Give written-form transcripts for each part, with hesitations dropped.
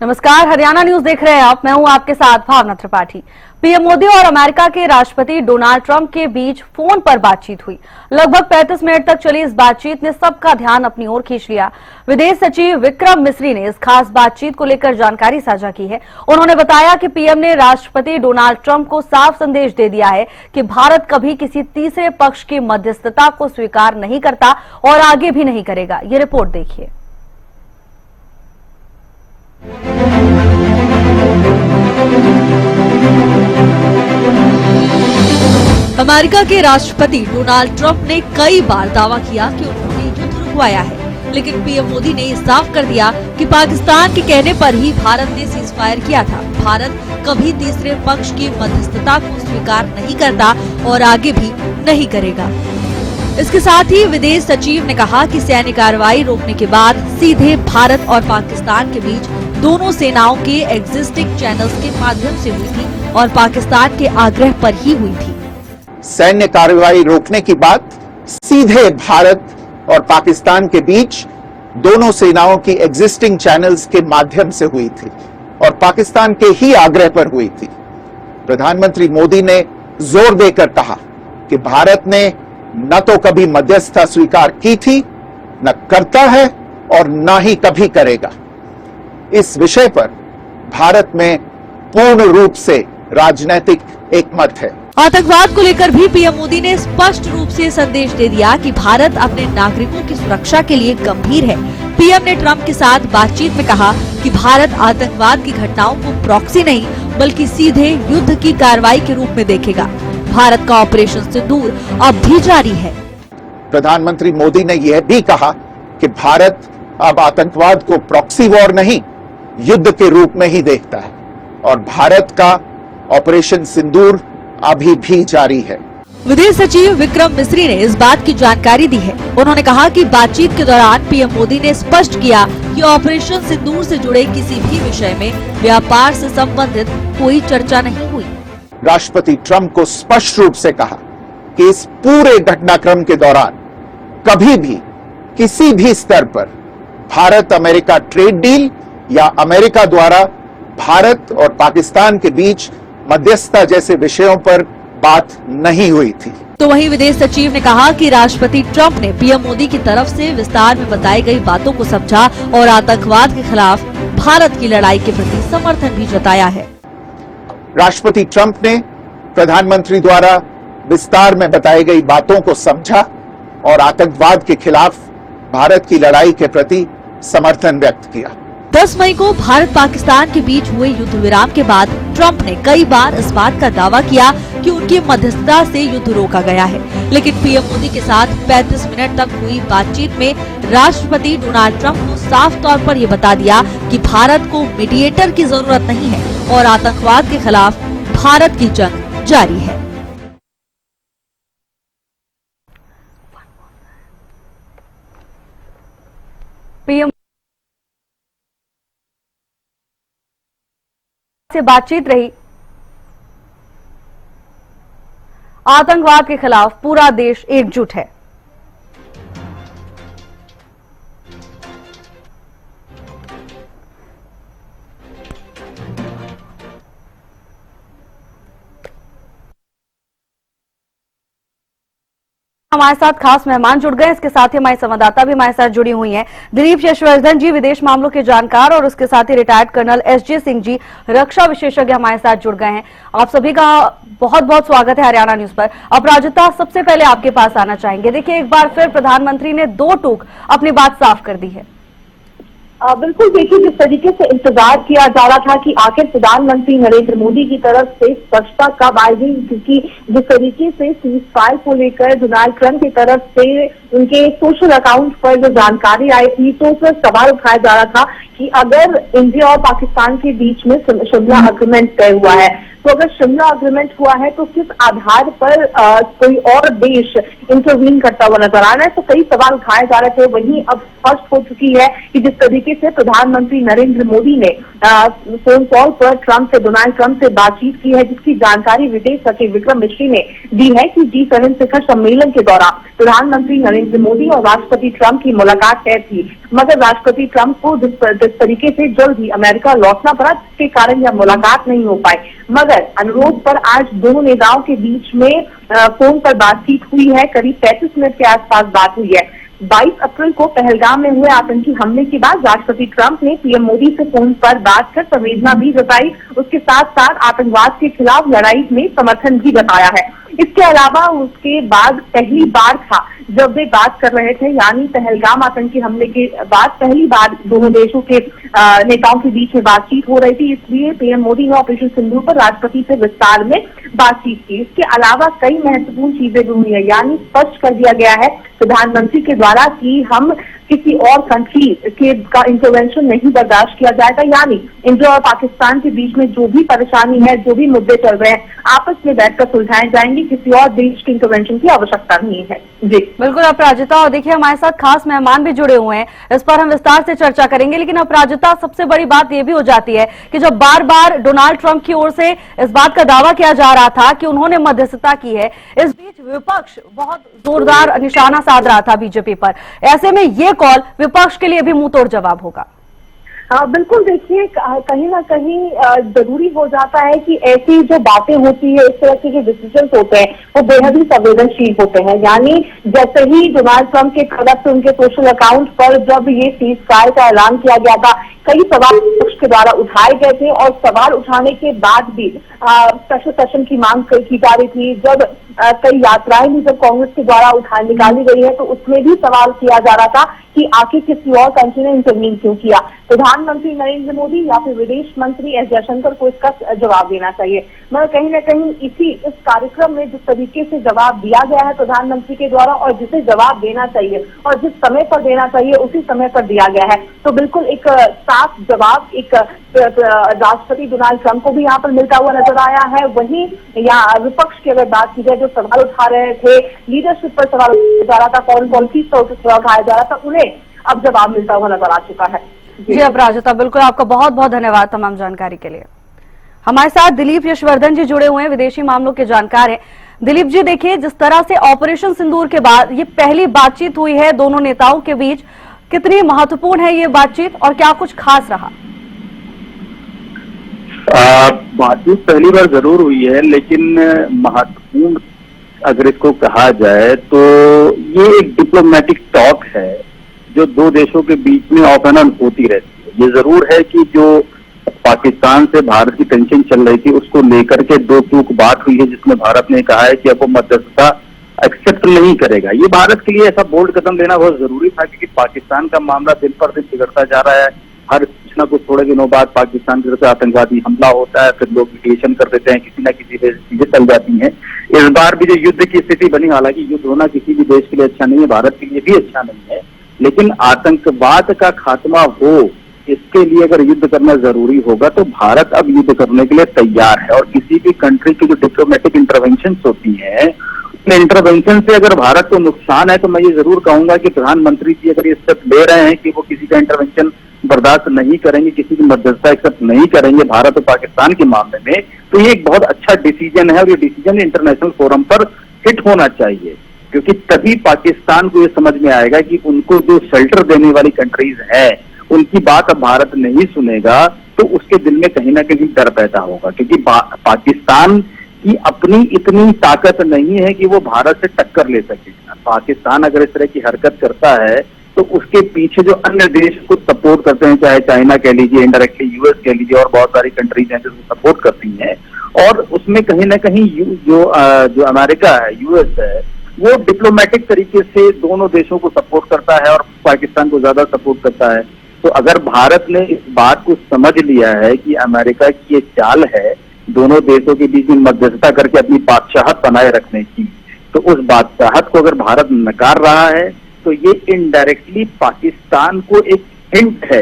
नमस्कार, हरियाणा न्यूज देख रहे हैं आप। मैं हूं आपके साथ भावना त्रिपाठी। पीएम मोदी और अमेरिका के राष्ट्रपति डोनाल्ड ट्रंप के बीच फोन पर बातचीत हुई। लगभग 35 मिनट तक चली इस बातचीत ने सबका ध्यान अपनी ओर खींच लिया। विदेश सचिव विक्रम मिस्री ने इस खास बातचीत को लेकर जानकारी साझा की है। उन्होंने बताया कि पीएम ने राष्ट्रपति डोनाल्ड ट्रंप को साफ संदेश दे दिया है कि भारत कभी किसी तीसरे पक्ष की मध्यस्थता को स्वीकार नहीं करता और आगे भी नहीं करेगा। ये रिपोर्ट देखिए। अमेरिका के राष्ट्रपति डोनाल्ड ट्रंप ने कई बार दावा किया कि उन्होंने युद्ध रुकवाया है, लेकिन पीएम मोदी ने साफ कर दिया कि पाकिस्तान के कहने पर ही भारत ने सीज फायर किया था। भारत कभी तीसरे पक्ष की मध्यस्थता को स्वीकार नहीं करता और आगे भी नहीं करेगा। इसके साथ ही विदेश सचिव ने कहा कि सैन्य कार्रवाई रोकने के बाद सीधे भारत और पाकिस्तान के बीच दोनों सेनाओं के एग्जिस्टिंग चैनल्स के माध्यम से हुई थी और पाकिस्तान के आग्रह पर ही हुई थी। सैन्य कार्रवाई रोकने की बात सीधे भारत और पाकिस्तान के बीच दोनों सेनाओं की एग्जिस्टिंग चैनल्स के माध्यम से हुई थी और पाकिस्तान के ही आग्रह पर हुई थी। प्रधानमंत्री मोदी ने जोर देकर कहा कि भारत ने न तो कभी मध्यस्थता स्वीकार की थी, न करता है और न ही कभी करेगा। इस विषय पर भारत में पूर्ण रूप से राजनीतिक एकमत है। आतंकवाद को लेकर भी पीएम मोदी ने स्पष्ट रूप से संदेश दे दिया कि भारत अपने नागरिकों की सुरक्षा के लिए गंभीर है। पीएम ने ट्रंप के साथ बातचीत में कहा कि भारत आतंकवाद की घटनाओं को प्रॉक्सी नहीं बल्कि सीधे युद्ध की कार्रवाई के रूप में देखेगा। भारत का ऑपरेशन सिंदूर अब भी जारी है। प्रधानमंत्री मोदी ने यह भी कहा कि भारत अब आतंकवाद को प्रॉक्सी वॉर नहीं, युद्ध के रूप में ही देखता है और भारत का ऑपरेशन सिंदूर अभी भी जारी है। विदेश सचिव विक्रम मिस्री ने इस बात की जानकारी दी है। उन्होंने कहा कि बातचीत के दौरान पीएम मोदी ने स्पष्ट किया कि ऑपरेशन सिंदूर से जुड़े किसी भी विषय में व्यापार से संबंधित कोई चर्चा नहीं हुई। राष्ट्रपति ट्रंप को स्पष्ट रूप से कहा कि इस पूरे घटनाक्रम के दौरान कभी भी किसी भी स्तर पर भारत अमेरिका ट्रेड डील या अमेरिका द्वारा भारत और पाकिस्तान के बीच मध्यस्थता जैसे विषयों पर बात नहीं हुई थी। तो वहीं विदेश सचिव ने कहा कि राष्ट्रपति ट्रंप ने पीएम मोदी की तरफ से विस्तार में बताई गई बातों को समझा और आतंकवाद के खिलाफ भारत की लड़ाई के प्रति समर्थन भी जताया है। राष्ट्रपति ट्रंप ने प्रधानमंत्री द्वारा विस्तार में बताई गई बातों को समझा और आतंकवाद के खिलाफ भारत की लड़ाई के प्रति समर्थन व्यक्त किया। 10 मई को भारत पाकिस्तान के बीच हुए युद्ध विराम के बाद ट्रंप ने कई बार इस बात का दावा किया कि उनकी मध्यस्थता से युद्ध रोका गया है, लेकिन पीएम मोदी के साथ 35 मिनट तक हुई बातचीत में राष्ट्रपति डोनाल्ड ट्रंप को साफ तौर पर यह बता दिया कि भारत को मीडिएटर की जरूरत नहीं है और आतंकवाद के खिलाफ भारत की जंग जारी है। पीएम से बातचीत रही। आतंकवाद के खिलाफ पूरा देश एकजुट है। हमारे साथ खास मेहमान जुड़ गए। इसके साथ ही हमारी संवाददाता भी हमारे साथ जुड़ी हुई हैं। दिलीप यशवर्धन जी विदेश मामलों के जानकार और उसके साथ ही retired colonel SJ Singh ji रक्षा विशेषज्ञ हमारे साथ जुड़ गए हैं। आप सभी का बहुत बहुत स्वागत है हरियाणा न्यूज पर। अपराजिता, सबसे पहले आपके पास आना चाहेंगे। देखिए, एक बार फिर प्रधानमंत्री ने दो टूक अपनी बात साफ कर दी है। बिल्कुल, देखिए, जिस तरीके से इंतजार किया जा रहा था कि आखिर प्रधानमंत्री नरेंद्र मोदी की तरफ से स्पष्टता कब आएगी, क्योंकि जिस तरीके से सीज फायर को लेकर डोनाल्ड ट्रंप की तरफ से उनके सोशल अकाउंट पर जो जानकारी आई थी, तो उस पर सवाल उठाया जा रहा था कि अगर इंडिया और पाकिस्तान के बीच में शिमला एग्रीमेंट तय हुआ है, तो अगर शिमला एग्रीमेंट हुआ है तो किस आधार पर कोई और देश इंटरवीन करता हुआ नजर आ रहा है। तो कई सवाल उठाए जा रहे थे। वहीं अब स्पष्ट हो चुकी है कि जिस तरीके से प्रधानमंत्री नरेंद्र मोदी ने फोन कॉल पर डोनाल्ड ट्रंप से बातचीत की है, जिसकी जानकारी विदेश सचिव विक्रम मिस्री ने दी है कि G7 शिखर सम्मेलन के दौरान प्रधानमंत्री नरेंद्र मोदी और राष्ट्रपति ट्रंप की मुलाकात तय थी। मगर राष्ट्रपति ट्रंप को जिस तरीके से जल्द ही अमेरिका लौटना पड़ा, जिसके कारण यह मुलाकात नहीं हो पाई। मगर अनुरोध पर आज दोनों नेताओं के बीच में फोन पर बातचीत हुई है। करीब 35 मिनट के आसपास बात हुई है। 22 अप्रैल को पहलगाम में हुए आतंकी हमले के बाद राष्ट्रपति ट्रंप ने पीएम मोदी से फोन पर बात कर संवेदना भी जताई। उसके साथ साथ आतंकवाद के खिलाफ लड़ाई में समर्थन भी बताया है। इसके अलावा उसके बाद पहली बार था जब वे बात कर रहे थे, यानी पहलगाम आतंकी हमले के बाद पहली बार दोनों देशों के नेताओं के बीच में बातचीत हो रही थी। इसलिए पीएम मोदी ने ऑपरेशन सिंदूर पर राष्ट्रपति से विस्तार में बातचीत की। इसके अलावा कई महत्वपूर्ण चीजें भी हुई है, यानी स्पष्ट कर दिया गया है प्रधानमंत्री के द्वारा कि हम किसी और कंट्री का इंटरवेंशन नहीं बर्दाश्त किया जाएगा, यानी इंडिया और पाकिस्तान के बीच में जो भी परेशानी है, जो भी मुद्दे चल रहे हैं, आपस में बैठकर सुलझाए जाएंगे। किसी और देश के इंटरवेंशन की आवश्यकता नहीं है। जी बिल्कुल अपराजिता, और देखिए हमारे साथ खास मेहमान भी जुड़े हुए हैं, इस पर हम विस्तार से चर्चा करेंगे। लेकिन अपराजिता, सबसे बड़ी बात यह भी हो जाती है कि जब बार बार डोनाल्ड ट्रंप की ओर से इस बात का दावा किया जा रहा था कि उन्होंने मध्यस्थता की है, इस बीच विपक्ष बहुत जोरदार निशाना साध रहा था बीजेपी पर। ऐसे में ये कॉल विपक्ष के लिए भी मुंह तोड़ जवाब होगा। बिल्कुल, देखिए कहीं ना कहीं जरूरी हो जाता है कि ऐसी जो बातें होती है, इस तरह के जो डिसीजन होते हैं, वो बेहद ही संवेदनशील होते हैं। यानी जैसे ही डोनाल्ड ट्रंप के तरफ से उनके सोशल अकाउंट पर जब ये सीज फायर का ऐलान किया गया था, कई सवाल विपक्ष के द्वारा उठाए गए थे और सवाल उठाने के बाद भी स्पेशल सेशन की मांग की जा रही थी। जब कई यात्राएं भी जब कांग्रेस के द्वारा निकाली गई है, तो उसमें भी सवाल किया जा रहा था कि आखिर किसी और कंट्री ने इंटरवीन क्यों किया। प्रधानमंत्री नरेंद्र मोदी या फिर विदेश मंत्री एस जयशंकर को इसका जवाब देना चाहिए। मगर कहीं न कहीं इस कार्यक्रम में जिस तरीके से जवाब दिया गया है प्रधानमंत्री के द्वारा, और जिसे जवाब देना चाहिए और जिस समय पर देना चाहिए उसी समय पर दिया गया है, तो बिल्कुल एक साफ जवाब एक राष्ट्रपति डोनाल्ड ट्रंप को भी यहाँ पर मिलता हुआ नजर आया है। वहीं यहाँ विपक्ष की अगर बात की जाए, जो सवाल उठा रहे थे, लीडरशिप पर सवाल जा रहा था, फॉरेन पॉलिसी पर सवाल उठाया जा रहा था, उन्हें अब जवाब मिलता हुआ नजर आ चुका है। जी अपराजिता, बिल्कुल आपका बहुत बहुत धन्यवाद तमाम जानकारी के लिए। हमारे साथ दिलीप यशवर्धन जी जुड़े हुए हैं, विदेशी मामलों के जानकार हैं। दिलीप जी, देखिए जिस तरह से ऑपरेशन सिंदूर के बाद ये पहली बातचीत हुई है दोनों नेताओं के बीच, कितनी महत्वपूर्ण है ये बातचीत और क्या कुछ खास रहा? बातचीत पहली बार जरूर हुई है, लेकिन महत्वपूर्ण अगर इसको कहा जाए तो ये एक डिप्लोमेटिक टॉक है जो दो देशों के बीच में ऑफ एंड ऑन होती रहती है। ये जरूर है कि जो पाकिस्तान से भारत की टेंशन चल रही थी उसको लेकर के दो टूक बात हुई है, जिसमें भारत ने कहा है कि अब वो मध्यस्थता एक्सेप्ट नहीं करेगा। ये भारत के लिए ऐसा बोल्ड कदम लेना बहुत जरूरी था, क्योंकि पाकिस्तान का मामला दिन पर दिन बिगड़ता जा रहा है। हर सूचना को थोड़े दिनों बाद पाकिस्तान की तरफ से आतंकवादी हमला होता है, फिर लोग मिटिएशन कर देते हैं, किसी न किसी चीजें चल जाती हैं। इस बार भी जो युद्ध की स्थिति बनी, हालांकि युद्ध होना किसी भी देश के लिए अच्छा नहीं है, भारत के लिए भी अच्छा नहीं है, लेकिन आतंकवाद का खात्मा हो, इसके लिए अगर युद्ध करना जरूरी होगा तो भारत अब युद्ध करने के लिए तैयार है। और किसी भी कंट्री की जो डिप्लोमेटिक इंटरवेंशन होती है, इंटरवेंशन से अगर भारत को नुकसान है, तो मैं ये जरूर कहूंगा कि प्रधानमंत्री जी अगर ये स्टेप ले रहे हैं कि वो किसी का इंटरवेंशन बर्दाश्त नहीं करेंगे, किसी की मध्यस्थता एक्सेप्ट नहीं करेंगे भारत और पाकिस्तान के मामले में, तो ये एक बहुत अच्छा डिसीजन है और ये डिसीजन इंटरनेशनल फोरम पर हिट होना चाहिए। क्योंकि तभी पाकिस्तान को ये समझ में आएगा कि उनको जो शेल्टर देने वाली कंट्रीज है उनकी बात अब भारत नहीं सुनेगा, तो उसके दिल में कहीं ना कहीं डर पैदा होगा। क्योंकि पाकिस्तान की अपनी इतनी ताकत नहीं है कि वो भारत से टक्कर ले सके। पाकिस्तान अगर इस तरह की हरकत करता है तो उसके पीछे जो अन्य देश को सपोर्ट करते हैं, चाहे चाइना कह लीजिए, इनडायरेक्टली यूएस कह लीजिए, और बहुत सारी कंट्रीज हैं जो सपोर्ट करती हैं, और उसमें कहीं ना कहीं जो अमेरिका है, यूएस है, वो डिप्लोमेटिक तरीके से दोनों देशों को सपोर्ट करता है और पाकिस्तान को ज्यादा सपोर्ट करता है। तो अगर भारत ने इस बात को समझ लिया है कि अमेरिका की एक चाल है दोनों देशों के बीच में मध्यस्थता करके अपनी बादशाहत बनाए रखने की, तो उस बादशाहत को अगर भारत नकार रहा है तो ये इनडायरेक्टली पाकिस्तान को एक हिंट है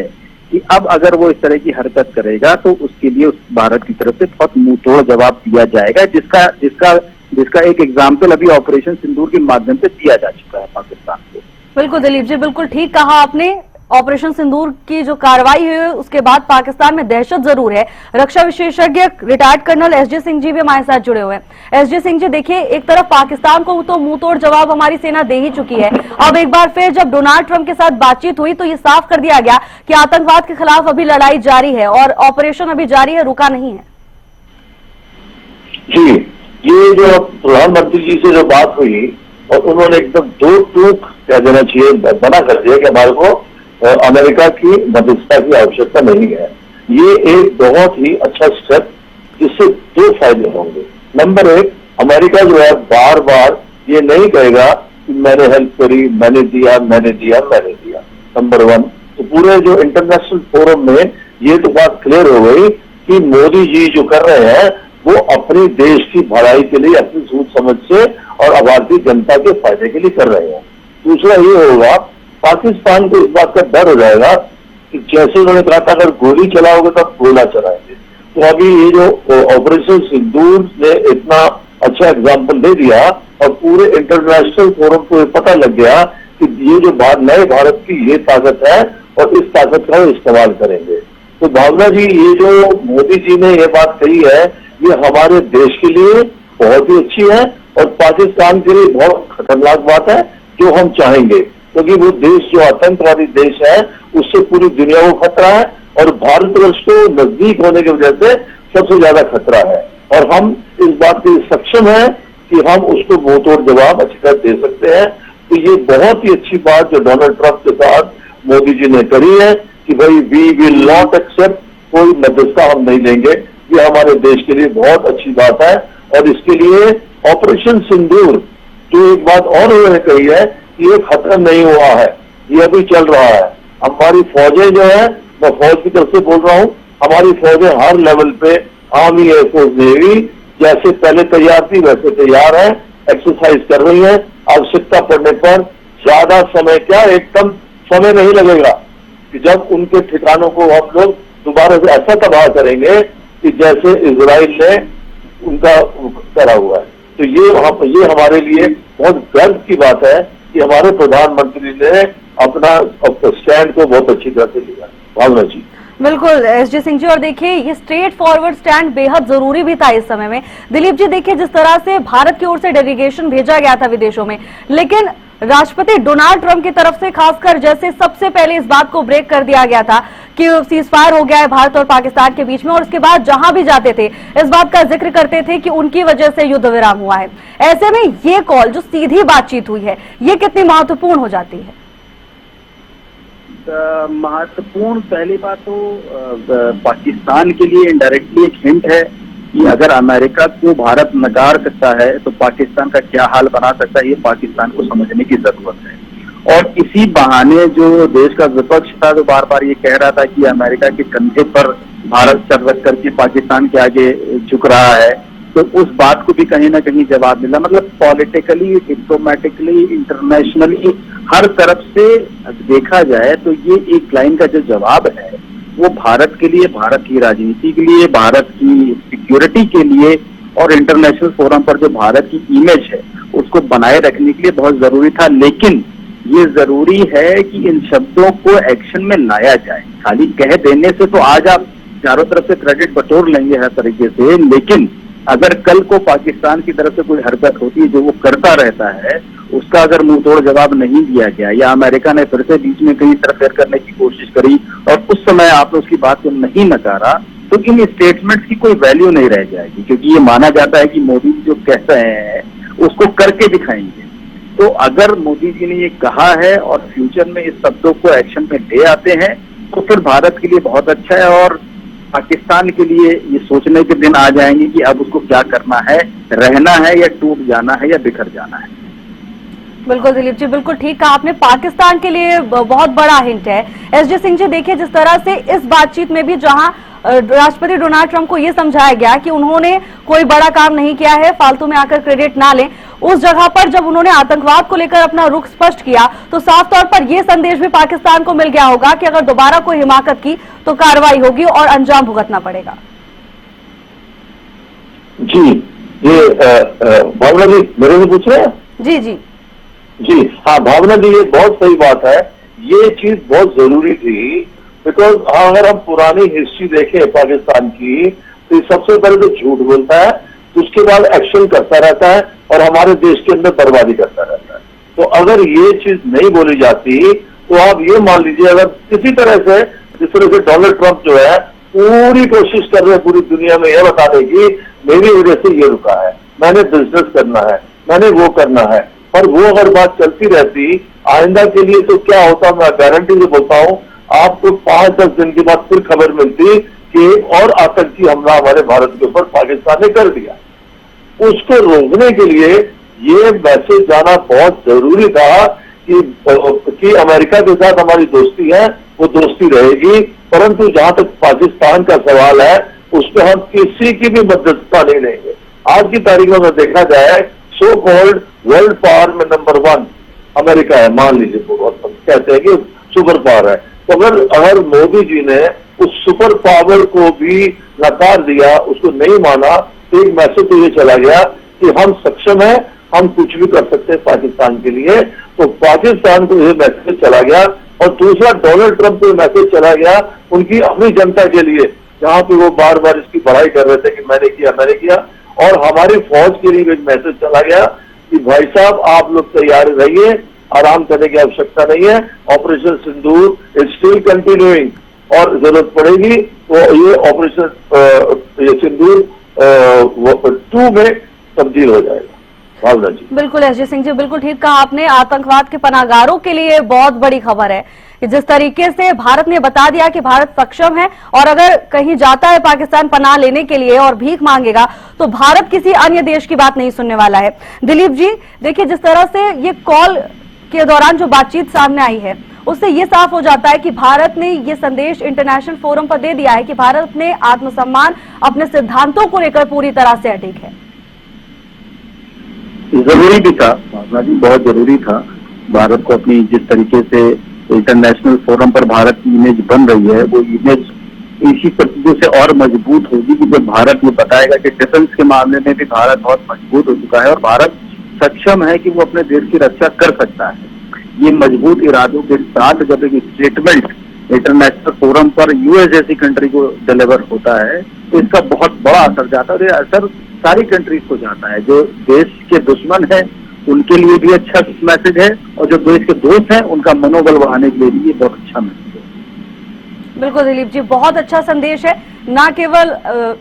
कि अब अगर वो इस तरह की हरकत करेगा तो उसके लिए उस भारत की तरफ से बहुत मुंहतोड़ जवाब दिया जाएगा, जिसका एक एग्जाम्पल अभी ऑपरेशन सिंदूर के माध्यम से दिया जा चुका है पाकिस्तान को। बिल्कुल दिलीप जी, बिल्कुल ठीक कहा आपने। ऑपरेशन सिंदूर की जो कार्रवाई हुई है उसके बाद पाकिस्तान में दहशत जरूर है। रक्षा विशेषज्ञ retired colonel SJ Singh ji भी हमारे साथ जुड़े हुए हैं। एसजे सिंह जी, देखिए, एक तरफ पाकिस्तान को तो मुंह तोड़ जवाब हमारी सेना दे ही चुकी है। अब एक बार फिर जब डोनाल्ड ट्रंप के साथ बातचीत हुई तो ये साफ कर दिया गया कि आतंकवाद के खिलाफ अभी लड़ाई जारी है और ऑपरेशन अभी जारी है, रुका नहीं है। जी, ये जो प्रधानमंत्री जी से जो बात हुई और उन्होंने एकदम दो टूक कह देना चाहिए, मना कर दिया कि हमारे को अमेरिका की मध्यस्थता की आवश्यकता नहीं है। ये एक बहुत ही अच्छा स्टेप, जिससे दो फायदे होंगे। नंबर एक, अमेरिका जो है बार बार ये नहीं कहेगा कि मैंने हेल्प करी, मैंने दिया, मैंने दिया, मैंने दिया। नंबर वन, तो पूरे जो इंटरनेशनल फोरम में ये तो बात क्लियर हो गई कि मोदी जी जो कर रहे हैं वो अपने देश की भलाई के लिए, अपनी सोच समझ से और भारतीय जनता के फायदे के लिए कर रहे हैं। दूसरा ये होगा, पाकिस्तान को इस बात का डर हो जाएगा कि जैसे उन्होंने कहा था अगर गोली चलाओगे तो गोला चलाएंगे। तो अभी ये जो ऑपरेशन सिंदूर ने इतना अच्छा एग्जाम्पल दे दिया और पूरे इंटरनेशनल फोरम को पता लग गया कि ये जो नए भारत की ये ताकत है और इस ताकत का इस्तेमाल करेंगे। तो भावना जी, ये जो मोदी जी ने ये बात कही है ये हमारे देश के लिए बहुत ही अच्छी है और पाकिस्तान के लिए बहुत खतरनाक बात है, जो हम चाहेंगे, क्योंकि वो देश जो आतंकवादी देश है उससे पूरी दुनिया को खतरा है और भारतवर्ष को नजदीक होने की वजह से सबसे ज्यादा खतरा है। और हम इस बात के सक्षम है कि हम उसको मुंहतोड़ जवाब अच्छी तरह दे सकते हैं। तो ये बहुत ही अच्छी बात जो डोनाल्ड ट्रंप के साथ मोदी जी ने करी है कि भाई वी विल नॉट एक्सेप्ट, कोई मध्यस्थता हम नहीं लेंगे। ये हमारे देश के लिए बहुत अच्छी बात है और इसके लिए ऑपरेशन सिंदूर, जो एक बात और उन्होंने कही है, ये खत्म नहीं हुआ है, ये अभी चल रहा है। हमारी फौजें जो है, मैं फौज की तरफ से बोल रहा हूँ, हमारी फौजें हर लेवल पे, आर्मी, एयरफोर्स, नेवी, जैसे पहले तैयार थी वैसे तैयार है, एक्सरसाइज कर रही है। आवश्यकता पड़ने पर ज्यादा समय क्या, एकदम समय नहीं लगेगा कि जब उनके ठिकानों को हम लोग दोबारा से ऐसा तबाह करेंगे कि जैसे इजराइल ने उनका करा हुआ है। तो ये हमारे लिए बहुत गर्व की बात है कि हमारे प्रधानमंत्री ने अपना स्टैंड को बहुत अच्छी तरह से लिया। भावना जी, बिल्कुल एसजे सिंह जी, और देखिए ये स्ट्रेट फॉरवर्ड स्टैंड बेहद जरूरी भी था इस समय में। दिलीप जी, देखिए जिस तरह से भारत की ओर से डेलीगेशन भेजा गया था विदेशों में, लेकिन राष्ट्रपति डोनाल्ड ट्रंप की तरफ से खासकर जैसे सबसे पहले इस बात को ब्रेक कर दिया गया था कि सीजफायर हो गया है भारत और पाकिस्तान के बीच में, और उसके बाद जहां भी जाते थे इस बात का जिक्र करते थे कि उनकी वजह से युद्ध विराम हुआ है। ऐसे में ये कॉल जो सीधी बातचीत हुई है, ये कितनी महत्वपूर्ण हो जाती है? महत्वपूर्ण पहली बात तो पाकिस्तान के लिए इनडायरेक्टली एक हिंट है कि अगर अमेरिका को भारत नकार सकता है तो पाकिस्तान का क्या हाल बना सकता है, ये पाकिस्तान को समझने की जरूरत है। और इसी बहाने जो देश का विपक्ष था जो बार बार ये कह रहा था कि अमेरिका के कंधे पर भारत सर रख करके पाकिस्तान के आगे झुक रहा है, तो उस बात को भी कहीं ना कहीं जवाब मिला। मतलब पॉलिटिकली, डिप्लोमेटिकली, इंटरनेशनली हर तरफ से देखा जाए तो ये एक लाइन का जो जवाब है वो भारत के लिए, भारत की राजनीति के लिए, भारत की सिक्योरिटी के लिए और इंटरनेशनल फोरम पर जो भारत की इमेज है उसको बनाए रखने के लिए बहुत जरूरी था। लेकिन ये जरूरी है कि इन शब्दों को एक्शन में लाया जाए। खाली कह देने से तो आज आप चारों तरफ से क्रेडिट बटोर लेंगे हर तरीके से, लेकिन अगर कल को पाकिस्तान की तरफ से कोई हरकत होती है जो वो करता रहता है, उसका अगर मुंह तोड़ जवाब नहीं दिया गया या अमेरिका ने फिर से बीच में कहीं इंटरफेयर करने की कोशिश करी और उस समय आपने उसकी बात को नहीं नकारा, तो इन स्टेटमेंट्स की कोई वैल्यू नहीं रह जाएगी, क्योंकि ये माना जाता है कि मोदी जो कह रहे हैं उसको करके दिखाएंगे। तो अगर मोदी जी ने ये कहा है और फ्यूचर में इस शब्दों को एक्शन में ले आते हैं तो फिर भारत के लिए बहुत अच्छा है और पाकिस्तान के लिए ये सोचने के दिन आ जाएंगे कि अब उसको क्या करना है, रहना है या टूट जाना है या बिखर जाना है। बिल्कुल दिलीप जी, बिल्कुल ठीक कहा आपने। पाकिस्तान के लिए बहुत बड़ा हिंट है। एसजे सिंह जी, देखिए जिस तरह से इस बातचीत में भी जहां राष्ट्रपति डोनाल्ड ट्रंप को यह समझाया गया कि उन्होंने कोई बड़ा काम नहीं किया है, फालतू में आकर क्रेडिट ना लें, उस जगह पर जब उन्होंने आतंकवाद को लेकर अपना रुख स्पष्ट किया तो साफ तौर पर यह संदेश भी पाकिस्तान को मिल गया होगा कि अगर दोबारा कोई हिमाकत की तो कार्रवाई होगी और अंजाम भुगतना पड़ेगा। जी, ये भावना जी मेरे से पूछ रहे हैं? जी जी जी हाँ, भावना जी ये बहुत सही बात है ये चीज बहुत जरूरी थी, बिकॉज अगर हम पुरानी हिस्ट्री देखें पाकिस्तान की, तो ये सबसे पहले तो झूठ बोलता है, तो उसके बाद एक्शन करता रहता है और हमारे देश के अंदर बर्बादी करता रहता है। तो अगर ये चीज नहीं बोली जाती तो आप ये मान लीजिए, अगर किसी तरह से, जिस तरह से डोनाल्ड ट्रंप जो है पूरी कोशिश कर रहे हैं पूरी दुनिया में यह बताने की मेरी वजह से ये रुका है, मैंने बिजनेस करना है, मैंने वो करना है, पर वो अगर बात चलती रहती आइंदा के लिए तो क्या होता, मैं गारंटी से बोलता हूं आपको 5-10 दिन के बाद फिर खबर मिलती कि और आतंकी हमला हमारे भारत के ऊपर पाकिस्तान ने कर दिया। उसको रोकने के लिए ये मैसेज जाना बहुत जरूरी था कि अमेरिका के साथ हमारी दोस्ती है, वो दोस्ती रहेगी, परंतु जहां तक पाकिस्तान का सवाल है उसमें हम किसी की भी मध्यस्थता नहीं लेंगे। आज की तारीख में देखा जाए सो कॉल्ड वर्ल्ड पावर में नंबर 1 अमेरिका है, मान लीजिए, कहते हैं कि सुपर पावर है। तो अगर मोदी जी ने उस सुपर पावर को भी नकार दिया, उसको नहीं माना, तो एक मैसेज तो ये चला गया कि हम सक्षम हैं, हम कुछ भी कर सकते हैं पाकिस्तान के लिए। तो पाकिस्तान को ये मैसेज चला गया। और दूसरा डोनाल्ड ट्रंप को मैसेज चला गया उनकी अपनी जनता के लिए, जहां पे वो बार बार इसकी बढ़ाई कर रहे थे कि मैंने किया। और हमारी फौज के लिए भी एक मैसेज चला गया कि भाई साहब आप लोग तैयार रहिए, आराम करने की आवश्यकता नहीं है, operation Sindoor is still continuing, और जरूरत पड़ेगी तो ये ऑपरेशन ये सिंदूर 2 में तब्दील हो जाएगा। भावना जी, बिल्कुल एसजे सिंह जी, बिल्कुल ठीक कहा आपने। आतंकवाद के पनाहगारों के लिए बहुत बड़ी खबर है कि जिस तरीके से भारत ने बता दिया कि भारत सक्षम है, और अगर कहीं जाता है पाकिस्तान पनाह लेने के लिए और भीख मांगेगा तो भारत किसी अन्य देश की बात नहीं सुनने वाला है। दिलीप जी देखिए, जिस तरह से ये कॉल के दौरान जो बातचीत सामने आई है उससे ये साफ हो जाता है कि भारत ने ये संदेश इंटरनेशनल फोरम पर दे दिया है कि भारत ने आत्मसम्मान, अपने सिद्धांतों को लेकर पूरी तरह से अडिग है। जरूरी भी था भावना जी, बहुत जरूरी था। भारत को अपनी जिस तरीके से इंटरनेशनल फोरम पर भारत की इमेज बन रही है, वो इमेज इसी तरीके से और मजबूत होगी कि जब भारत ये बताएगा कि डिफेंस के मामले में भी भारत बहुत मजबूत हो चुका है और भारत सक्षम है कि वो अपने देश की रक्षा कर सकता है। ये मजबूत इरादों के साथ जब एक स्टेटमेंट इंटरनेशनल फोरम पर यूएस जैसी कंट्री को डिलीवर होता है तो इसका बहुत बड़ा असर जाता है, और ये असर सारी कंट्रीज को जाता है। जो देश के दुश्मन है उनके लिए भी अच्छा मैसेज है, और जो देश के दोस्त हैं उनका मनोबल बढ़ाने के लिए भी ये बहुत अच्छा मैसेज है। बिल्कुल दिलीप जी, बहुत अच्छा संदेश है, न केवल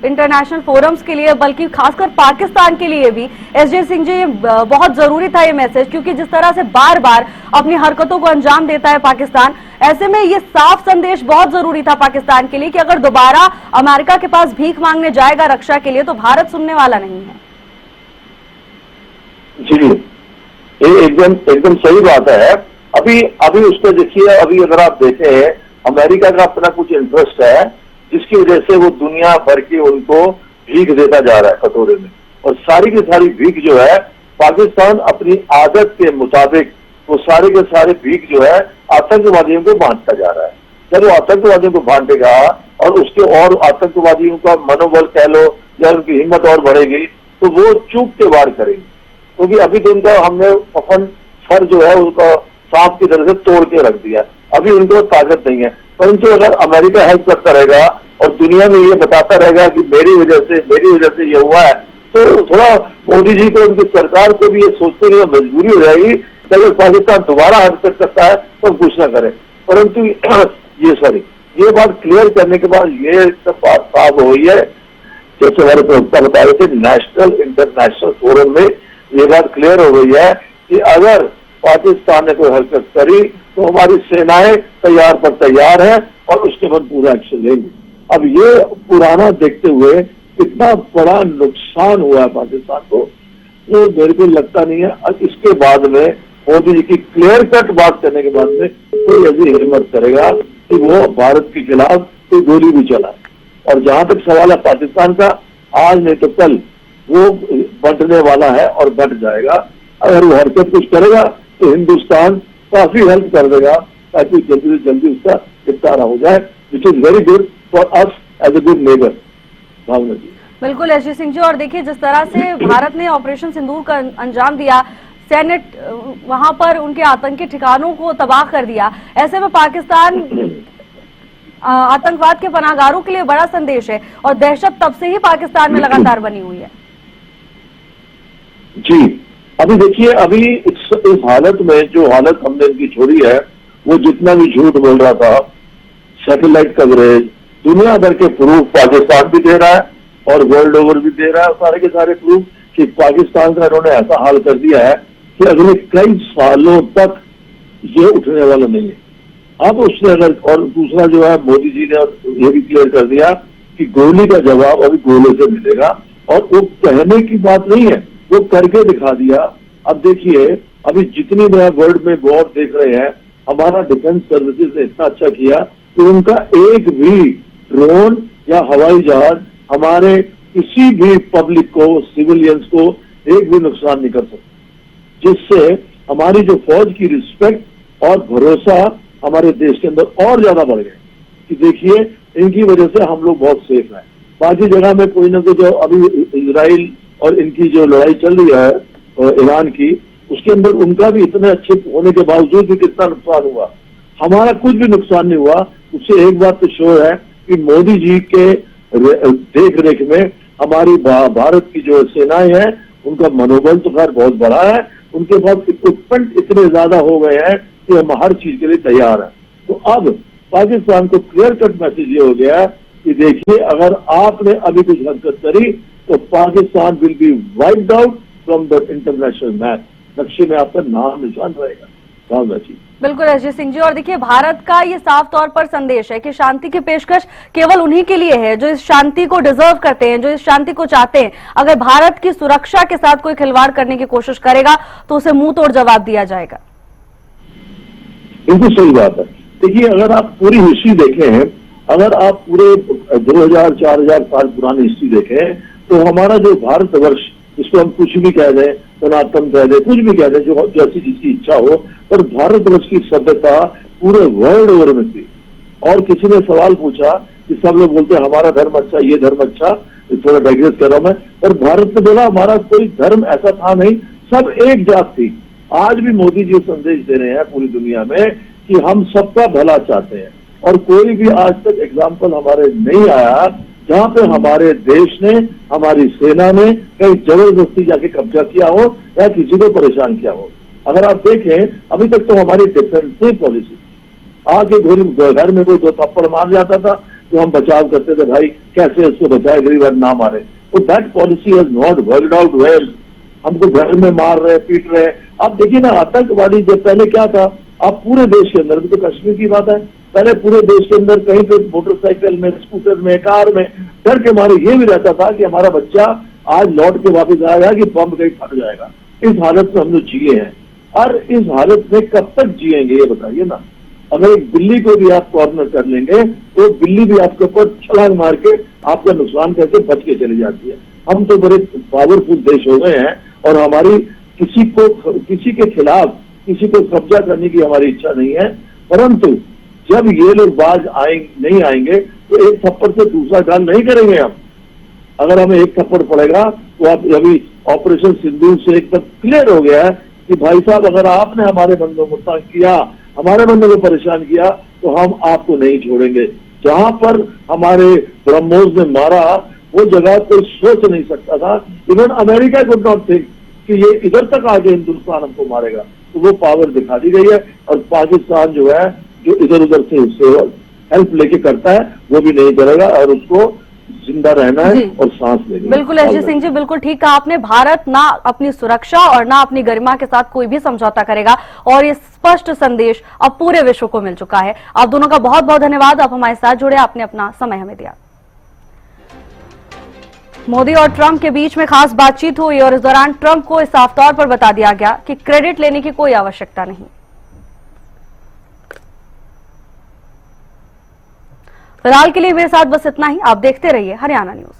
इंटरनेशनल फोरम्स के लिए बल्कि खासकर पाकिस्तान के लिए भी। एसजे सिंह जी, बहुत जरूरी था ये मैसेज, क्योंकि जिस तरह से बार बार अपनी हरकतों को अंजाम देता है पाकिस्तान, ऐसे में ये साफ संदेश बहुत जरूरी था पाकिस्तान के लिए कि अगर दोबारा अमेरिका के पास भीख मांगने जाएगा रक्षा के लिए तो भारत सुनने वाला नहीं है। जी, ये एकदम सही बात है। अभी उसको देखिए, अभी अगर आप देखें अमेरिका का अपना कुछ इंटरेस्ट है जिसकी वजह से वो दुनिया भर की उनको भीख देता जा रहा है कटोरे में, और सारी की सारी भीख जो है पाकिस्तान अपनी आदत के मुताबिक वो सारे के सारे भीख जो है आतंकवादियों को बांटता जा रहा है। जब वो आतंकवादियों को बांटेगा और उसके और आतंकवादियों का मनोबल कह लो या उनकी हिम्मत और बढ़ेगी तो वो चूक के वार करेंगे, क्योंकि अभी तो उनका हमने अपन सर जो है उसका सांप की तरह से तोड़ के रख दिया, अभी उनको ताकत नहीं है। परंतु अगर अमेरिका हेल्प करता रहेगा और दुनिया में ये बताता रहेगा कि मेरी वजह से ये हुआ है, तो थोड़ा मोदी जी को, उनकी सरकार को भी ये सोचने की मजबूरी हो जाएगी कि अगर पाकिस्तान दोबारा हरकत करता है तो कुछ ना करे। परंतु ये बात क्लियर करने के बाद ये सब बात साफ हो गई है, जैसे हमारे प्रवक्ता बता रहे थे, नेशनल इंटरनेशनल फोरम में ये बात क्लियर हो गई है कि अगर पाकिस्तान ने कोई हरकत करी तो हमारी सेनाएं तैयार है और उसके बाद पूरा एक्शन लेंगे। अब ये पुराना देखते हुए कितना बड़ा नुकसान हुआ है पाकिस्तान को, तो मेरे को लगता नहीं है इसके बाद में मोदी जी की क्लियर कट बात करने के बाद में कोई ऐसी हिम्मत करेगा कि वो भारत के खिलाफ कोई गोली भी चलाए। और जहां तक सवाल है पाकिस्तान का, आज नहीं तो कल वो बंटने वाला है और बंट जाएगा। अगर वो हरकत कुछ करेगा तो हिंदुस्तान काफी हेल्प कर देगा ताकि जल्दी से जल्दी उसका निपटारा हो जाए, which is very good for us as a good neighbour. Bhavna ji, बिल्कुल एसजे सिंह जी, और देखिए जिस तरह से भारत ने ऑपरेशन सिंदूर का अंजाम दिया, सैन्य वहां पर उनके आतंकी ठिकानों को तबाह कर दिया। ऐसे में पाकिस्तान आतंकवाद के पनाहगारों के लिए बड़ा संदेश है और दहशत तब से ही पाकिस्तान में लगातार बनी हुई है। जी, अभी देखिए, अभी इस हालत में जो हालत हमने इनकी छोड़ी है, वो जितना भी झूठ बोल रहा था, सैटेलाइट कवरेज, दुनिया भर के प्रूफ पाकिस्तान भी दे रहा है और वर्ल्ड ओवर भी दे रहा है, सारे के सारे प्रूफ कि पाकिस्तान का इन्होंने ऐसा हाल कर दिया है कि अगले कई सालों तक ये उठने वाला नहीं है। अब उसने अगर, और दूसरा जो है, मोदी जी ने ये भी क्लियर कर दिया कि गोली का जवाब अभी गोले से मिलेगा, और वो कहने की बात नहीं है, वो करके दिखा दिया। अब देखिए, अभी जितनी बड़ा वर्ल्ड में वॉर देख रहे हैं, हमारा डिफेंस सर्विसेज ने इतना अच्छा किया कि उनका एक भी ड्रोन या हवाई जहाज हमारे किसी भी पब्लिक को, सिविलियंस को एक भी नुकसान नहीं कर सकते, जिससे हमारी जो फौज की रिस्पेक्ट और भरोसा हमारे देश के अंदर और ज्यादा बढ़ गए कि देखिए, इनकी वजह से हम लोग बहुत सेफ हैं। बाकी जगह में कोई ना कोई, जो अभी इजराइल और इनकी जो लड़ाई चल रही है ईरान की, उसके अंदर उनका भी इतने अच्छे होने के बावजूद भी कितना नुकसान हुआ, हमारा कुछ भी नुकसान नहीं हुआ। उससे एक बात तो श्योर है कि मोदी जी के देख रेख में हमारी भारत की जो सेनाएं हैं, उनका मनोबल तो खैर बहुत बड़ा है, उनके पास इक्विपमेंट इतने ज्यादा हो गए हैं कि हम हर चीज के लिए तैयार हैं। तो अब पाकिस्तान को क्लियर कट मैसेज ये हो गया कि देखिए, अगर आपने अभी कुछ हरकत करी तो Pakistan will be wiped out from the international map. नक्शे में आपका नाम निशान रहेगा। बिल्कुल एसजी सिंह जी, और देखिए, भारत का ये साफ तौर पर संदेश है कि शांति की पेशकश केवल उन्हीं के लिए है जो इस शांति को डिजर्व करते हैं, जो इस शांति को चाहते हैं। अगर भारत की सुरक्षा के साथ कोई खिलवाड़ करने की कोशिश करेगा तो उसे मुंह तोड़ जवाब दिया जाएगा। बिल्कुल सही बात है। देखिए, अगर आप पूरी हिस्ट्री देखें, अगर आप पूरे 2000-4000 साल पुरानी हिस्ट्री देखें, तो हमारा जो भारतवर्ष, इसको हम कुछ भी कह दें, सनातन कह दें, कुछ भी कह दें, जो जैसी जिसकी इच्छा हो, पर भारतवर्ष की सभ्यता पूरे वर्ल्ड ओवर में थी। और किसी ने सवाल पूछा कि सब लोग बोलते हैं हमारा धर्म अच्छा, ये धर्म अच्छा, थोड़ा डाइग्रेस कर रहा हूं मैं, पर भारत ने बोला हमारा कोई धर्म ऐसा था नहीं, सब एक जात थी। आज भी मोदी जी संदेश दे रहे हैं पूरी दुनिया में कि हम सबका भला चाहते हैं, और कोई भी आज तक एग्जाम्पल हमारे नहीं आया जहां पे हमारे देश ने, हमारी सेना ने कहीं जबरदस्ती जाके कब्जा किया हो या किसी को परेशान किया हो। अगर आप देखें, अभी तक तो हमारी डिफेंसिव पॉलिसी, आगे घर में कोई 2 थप्पड़ मार जाता था तो हम बचाव करते थे, भाई कैसे उसको बचाए, गरीब ना मारे। तो that policy has not worked out well. हमको घर में मार रहे, पीट रहे। अब देखिए ना, आतंकवादी जब पहले क्या था, आप पूरे देश के अंदर, तो कश्मीर की बात है, पहले पूरे देश के अंदर कहीं पे मोटरसाइकिल में, स्कूटर में, कार में डर के मारे ये भी रहता था कि हमारा बच्चा आज लौट के वापस आएगा कि बम कहीं फट जाएगा। इस हालत में हम लोग जिए हैं, और इस हालत में कब तक जिएंगे ये बताइए ना। अगर एक बिल्ली को भी आप कॉर्नर कर लेंगे तो बिल्ली भी आपके ऊपर छलांग मार के आपका नुकसान करके बच के चली जाती है। हम तो बड़े पावरफुल देश हो गए हैं, और हमारी किसी के खिलाफ किसी को कब्जा करने की हमारी इच्छा नहीं है। परंतु जब ये लोग बाज नहीं आएंगे तो एक थप्पड़ से दूसरा गाल नहीं करेंगे हम। अगर हमें एक थप्पड़ पड़ेगा तो आप, अभी ऑपरेशन सिंदूर से एकदम क्लियर हो गया है कि भाई साहब, अगर आपने हमारे बंदों को तंग किया, हमारे बंदों को परेशान किया, तो हम आपको नहीं छोड़ेंगे। जहां पर हमारे ब्रह्मोस ने मारा, वो जगह कोई सोच नहीं सकता था। Even America could not think कि ये इधर तक आके हिंदुस्तान हमको मारेगा। तो वो पावर दिखा दी गई है, और पाकिस्तान जो है, जो इधर उधर से हेल्प लेके करता है, वो भी नहीं करेगा, और उसको जिंदा रहना है और सांस लेना। बिल्कुल एसजी सिंह जी, बिल्कुल ठीक कहा आपने। भारत ना अपनी सुरक्षा और ना अपनी गरिमा के साथ कोई भी समझौता करेगा, और ये स्पष्ट संदेश अब पूरे विश्व को मिल चुका है। आप दोनों का बहुत बहुत धन्यवाद, आप हमारे साथ जुड़े, आपने अपना समय हमें दिया। मोदी और ट्रंप के बीच में खास बातचीत हुई, और इस दौरान ट्रंप को इस साफ तौर पर बता दिया गया कि क्रेडिट लेने की कोई आवश्यकता नहीं। फिलहाल के लिए मेरे साथ बस इतना ही। आप देखते रहिए हरियाणा न्यूज।